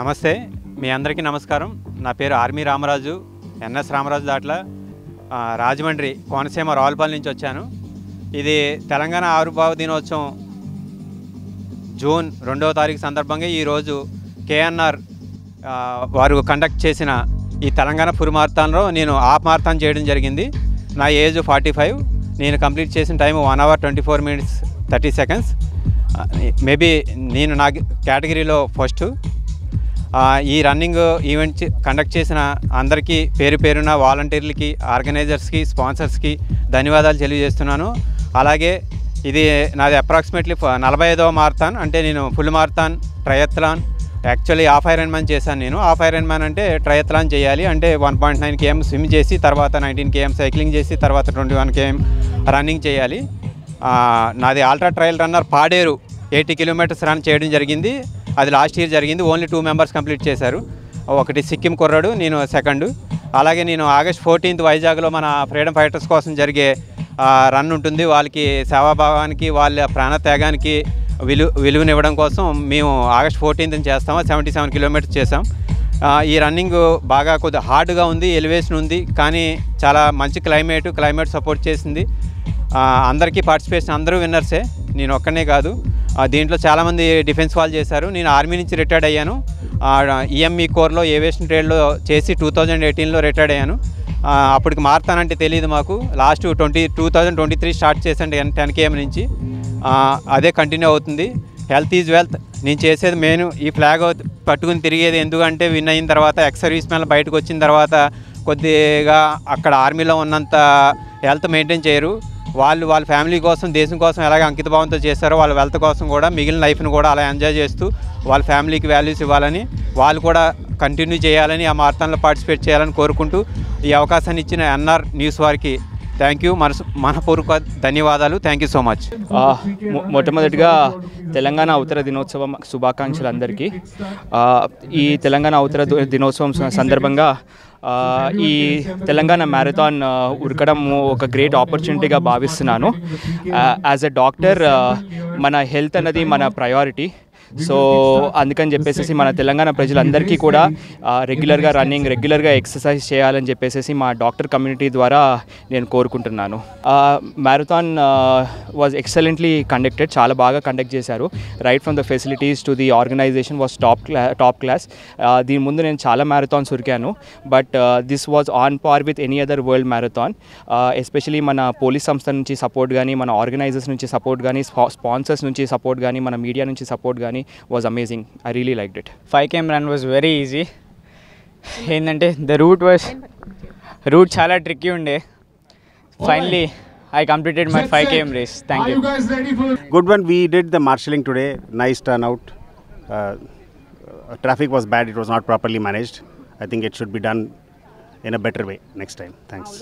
నమస్తే మీ అందరికీ నమస్కారం. నా పేరు ఆర్మీ రామరాజు, ఎన్ఎస్ రామరాజు దాట్ల, రాజమండ్రి కోనసీమ రావులపల్లి నుంచి వచ్చాను. ఇది తెలంగాణ ఆవిర్భావ దినోత్సవం జూన్ 2వ తారీఖు సందర్భంగా ఈరోజు కేఎన్ఆర్ వారు కండక్ట్ చేసిన ఈ తెలంగాణ ఫుల్ మారథాన్లో నేను హాఫ్ మారథాన్ చేయడం జరిగింది. నా ఏజ్ 45. నేను కంప్లీట్ చేసిన time 1 hour 24 minutes 30 seconds. Maybe నేను నా కేటగిరీలో ఫస్ట్. ఈ రన్నింగ్ ఈవెంట్ కండక్ట్ చేసిన అందరికీ పేరు పేరున వాలంటీర్లకి, ఆర్గనైజర్స్కి, స్పాన్సర్స్కి ధన్యవాదాలు తెలియజేస్తున్నాను. అలాగే ఇది నాది అప్రాక్సిమేట్లీ 45వ మారథాన్. అంటే నేను full marathon, ట్రయత్లాన్, actually half iron man చేశాను. నేను హాఫ్ ఐరన్ మ్యాన్ అంటే ట్రయత్లాన్ చేయాలి, అంటే 1.9 km స్విమ్ చేసి, తర్వాత 19 km సైక్లింగ్ చేసి, తర్వాత 21 km రన్నింగ్ చేయాలి. నాది ultra trial runner Paderu 80 kilometers run చేయడం జరిగింది. అది లాస్ట్ ఇయర్ జరిగింది. ఓన్లీ 2 members కంప్లీట్ చేశారు. ఒకటి సిక్కిం కుర్రాడు, నేను సెకండ్. అలాగే నేను ఆగస్ట్ 14th వైజాగ్లో మన ఫ్రీడమ్ ఫైటర్స్ కోసం జరిగే రన్ ఉంటుంది. వాళ్ళకి సేవాభావానికి వాళ్ళ ప్రాణత్యాగానికి విలువనివ్వడం కోసం మేము ఆగస్ట్ 14th చేస్తాము. 77 కిలోమీటర్స్ చేసాం. ఈ రన్నింగ్ బాగా కొద్దిగా హార్డ్గా ఉంది, ఎలివేషన్ ఉంది, కానీ చాలా మంచి క్లైమేట్ సపోర్ట్ చేసింది. అందరికీ పార్టిసిపేషన్, అందరూ విన్నర్సే, నేను ఒక్కనే కాదు. దీంట్లో చాలామంది డిఫెన్స్ వాళ్ళు చేశారు. నేను ఆర్మీ నుంచి రిటైర్డ్ అయ్యాను. ఈఎంఈ కోర్లో ఏవియేషన్ ట్రేడ్లో చేసి 2018లో రిటైర్డ్ అయ్యాను. అప్పటికి మారుతానంటే తెలియదు మాకు. లాస్ట్ 2023 స్టార్ట్ చేశాను 10 km నుంచి. అదే కంటిన్యూ అవుతుంది. Health is wealth. నేను చేసేది మెయిన్ ఈ ఫ్లాగ్ పట్టుకుని తిరిగేది. ఎందుకంటే విన్ అయిన తర్వాత ఎక్స్ సర్వీస్ మ్యాన్ బయటకు వచ్చిన తర్వాత కొద్దిగా అక్కడ ఆర్మీలో ఉన్నంత హెల్త్ మెయింటైన్ చేయరు. వాళ్ళ ఫ్యామిలీ కోసం, దేశం కోసం ఎలాగ అంకితభావంతో చేస్తారో వాళ్ళ వెల్త్ కోసం కూడా మిగిలిన లైఫ్ని కూడా అలా ఎంజాయ్ చేస్తూ వాళ్ళ ఫ్యామిలీకి వాల్యూస్ ఇవ్వాలని, వాళ్ళు కూడా కంటిన్యూ చేయాలని, ఆ మారథాన్లో పార్టిసిపేట్ చేయాలని కోరుకుంటూ ఈ అవకాశాన్ని ఇచ్చిన ఎన్ఆర్ న్యూస్ వారికి థ్యాంక్ యూ, మనపూర్వక ధన్యవాదాలు. Thank you so much. మొట్టమొదటిగా తెలంగాణ అవతర దినోత్సవం శుభాకాంక్షలు అందరికీ. ఈ తెలంగాణ అవతర దినోత్సవం సందర్భంగా ఈ తెలంగాణ మ్యారథాన్ ఉరకడం ఒక గ్రేట్ ఆపర్చునిటీగా భావిస్తున్నాను. యాజ్ ఎ డాక్టర్ మన హెల్త్ అన్నది మన ప్రయారిటీ. సో అందుకని చెప్పేసి మన తెలంగాణ ప్రజలందరికీ కూడా రెగ్యులర్గా రన్నింగ్, రెగ్యులర్గా ఎక్సర్సైజ్ చేయాలని చెప్పేసి మా డాక్టర్ కమ్యూనిటీ ద్వారా నేను కోరుకుంటున్నాను. Marathon was excellently conducted. చాలా బాగా కండక్ట్ చేశారు. Right from the facilities to the organization was top class. దీని ముందు నేను చాలా మ్యారథాన్స్ ఉరికాను, but this was on par with any other world marathon. Especially మన పోలీస్ సంస్థ నుంచి సపోర్ట్ కానీ, మన ఆర్గనైజర్స్ నుంచి సపోర్ట్ కానీ, స్పాన్సర్స్ నుంచి సపోర్ట్ కానీ, మన మీడియా నుంచి సపోర్ట్ కానీ was amazing. I really liked it. 5 km run was very easy. ఏంటంటే the route చాలా ట్రిక్కీ ఉండే. Finally I completed my 5 km race. Thank you. Good one. We did the marshalling today. Nice turnout. Traffic was bad. It was not properly managed. I think it should be done in a better way next time. Thanks.